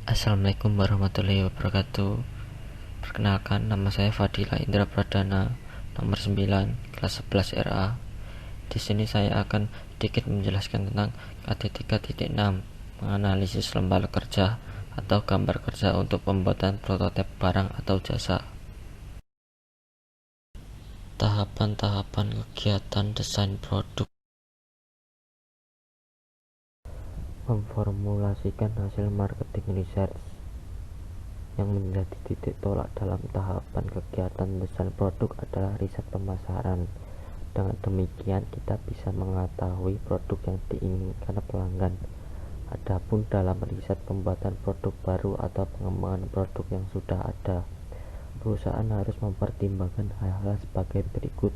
Assalamualaikum warahmatullahi wabarakatuh. Perkenalkan, nama saya Fadila Indra Pradana, nomor 9, kelas 11 RA. Di sini saya akan sedikit menjelaskan tentang KD3.6, menganalisis lembar kerja atau gambar kerja untuk pembuatan prototipe barang atau jasa. Tahapan-tahapan kegiatan desain produk: memformulasikan hasil marketing research yang menjadi titik tolak dalam tahapan kegiatan desain produk adalah riset pemasaran. Dengan demikian, kita bisa mengetahui produk yang diinginkan pelanggan. Adapun dalam riset pembuatan produk baru atau pengembangan produk yang sudah ada, perusahaan harus mempertimbangkan hal-hal sebagai berikut.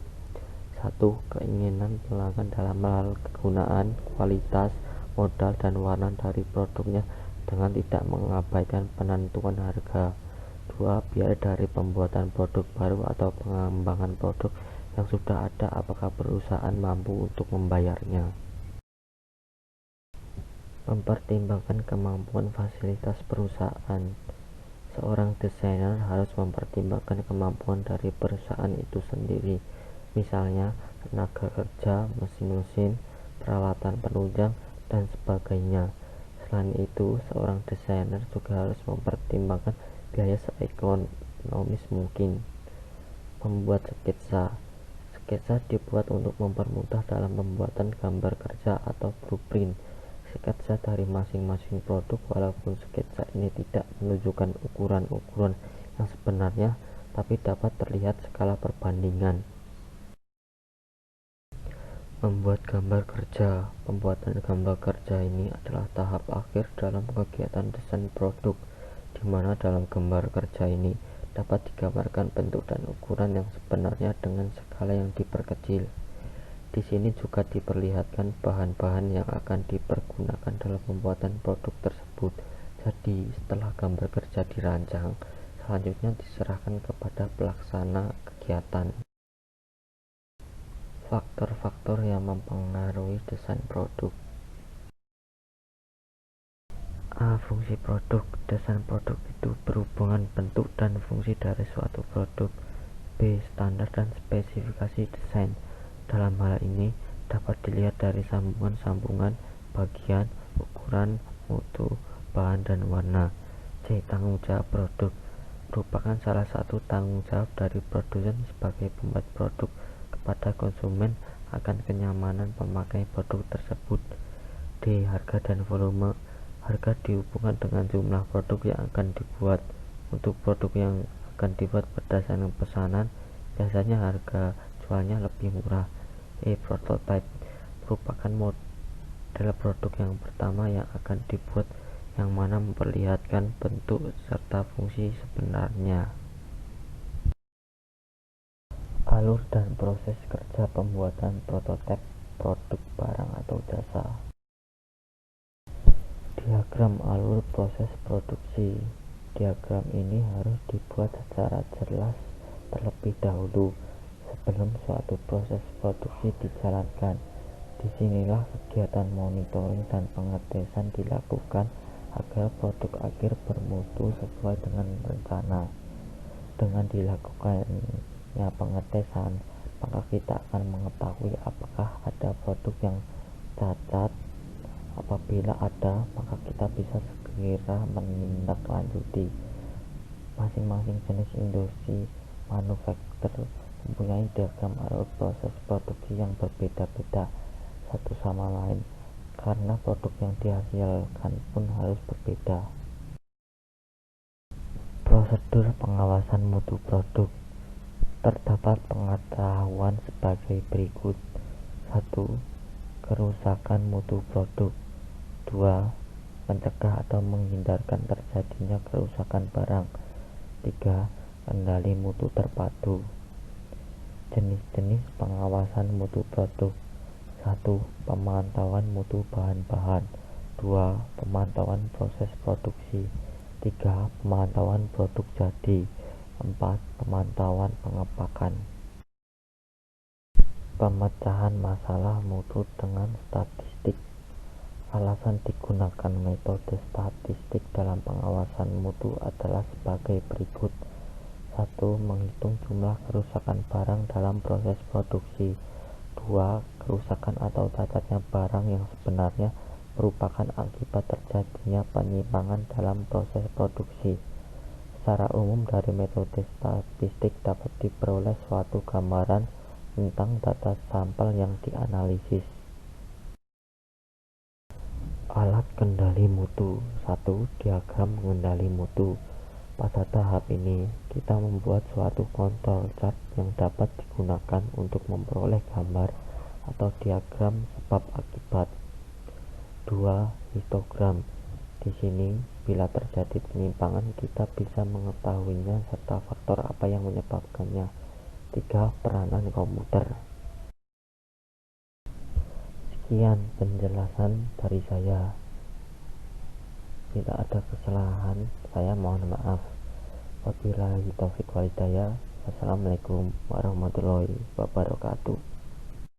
1. Keinginan pelanggan dalam hal kegunaan, kualitas, modal, dan warna dari produknya dengan tidak mengabaikan penentuan harga. 2. Biaya dari pembuatan produk baru atau pengembangan produk yang sudah ada, apakah perusahaan mampu untuk membayarnya. Mempertimbangkan kemampuan fasilitas perusahaan. Seorang desainer harus mempertimbangkan kemampuan dari perusahaan itu sendiri, misalnya tenaga kerja, mesin-mesin, peralatan penunjang, dan sebagainya. Selain itu, seorang desainer juga harus mempertimbangkan biaya seekonomis mungkin. Membuat sketsa. Sketsa dibuat untuk mempermudah dalam pembuatan gambar kerja atau blueprint sketsa dari masing-masing produk. Walaupun sketsa ini tidak menunjukkan ukuran-ukuran yang sebenarnya, tapi dapat terlihat skala perbandingan. Membuat gambar kerja. Pembuatan gambar kerja ini adalah tahap akhir dalam kegiatan desain produk, di mana dalam gambar kerja ini dapat digambarkan bentuk dan ukuran yang sebenarnya dengan skala yang diperkecil. Di sini juga diperlihatkan bahan-bahan yang akan dipergunakan dalam pembuatan produk tersebut. Jadi, setelah gambar kerja dirancang, selanjutnya diserahkan kepada pelaksana kegiatan. Faktor-faktor yang mempengaruhi desain produk. A. Fungsi produk. Desain produk itu berhubungan bentuk dan fungsi dari suatu produk. B. Standar dan spesifikasi desain. Dalam hal ini dapat dilihat dari sambungan-sambungan, bagian, ukuran, mutu, bahan, dan warna. C. Tanggung jawab produk. Merupakan salah satu tanggung jawab dari produsen sebagai pembuat produk kepada konsumen akan kenyamanan pemakai produk tersebut. D. Harga dan volume. Harga dihubungkan dengan jumlah produk yang akan dibuat. Untuk produk yang akan dibuat berdasarkan pesanan, biasanya harga jualnya lebih murah. E. Prototype. Merupakan model produk yang pertama yang akan dibuat, yang mana memperlihatkan bentuk serta fungsi sebenarnya. Alur dan proses kerja pembuatan prototipe produk barang atau jasa. Diagram alur proses produksi. Diagram ini harus dibuat secara jelas terlebih dahulu sebelum suatu proses produksi dijalankan. Disinilah kegiatan monitoring dan pengetesan dilakukan agar produk akhir bermutu sesuai dengan rencana. Dengan dilakukannya pengetesan, maka kita akan mengetahui apakah ada produk yang cacat. Apabila ada, maka kita bisa segera menindaklanjuti. Masing-masing jenis industri manufaktur mempunyai diagram alur proses produksi yang berbeda-beda satu sama lain, karena produk yang dihasilkan pun harus berbeda. Prosedur pengawasan mutu produk. Terdapat pengetahuan sebagai berikut. 1. Kerusakan mutu produk. 2. Mencegah atau menghindarkan terjadinya kerusakan barang. 3. Kendali mutu terpadu. Jenis-jenis pengawasan mutu produk. 1. Pemantauan mutu bahan-bahan. 2. Pemantauan proses produksi. 3. Pemantauan produk jadi. 4. Pemantauan pengepakan. Pemecahan masalah mutu dengan statistik. Alasan digunakan metode statistik dalam pengawasan mutu adalah sebagai berikut. 1. Menghitung jumlah kerusakan barang dalam proses produksi. 2. Kerusakan atau cacatnya barang yang sebenarnya merupakan akibat terjadinya penyimpangan dalam proses produksi. Secara umum, dari metode statistik dapat diperoleh suatu gambaran tentang data sampel yang dianalisis. Alat kendali mutu. 1. Diagram kendali mutu. Pada tahap ini, kita membuat suatu kontrol chart yang dapat digunakan untuk memperoleh gambar atau diagram sebab akibat. 2. Histogram. Di sini, bila terjadi penyimpangan, kita bisa mengetahuinya serta faktor apa yang menyebabkannya. 3. Peranan komputer. Sekian penjelasan dari saya. Bila ada kesalahan, saya mohon maaf. Wabillahi taufiq wal hidayah. Wassalamualaikum warahmatullahi wabarakatuh.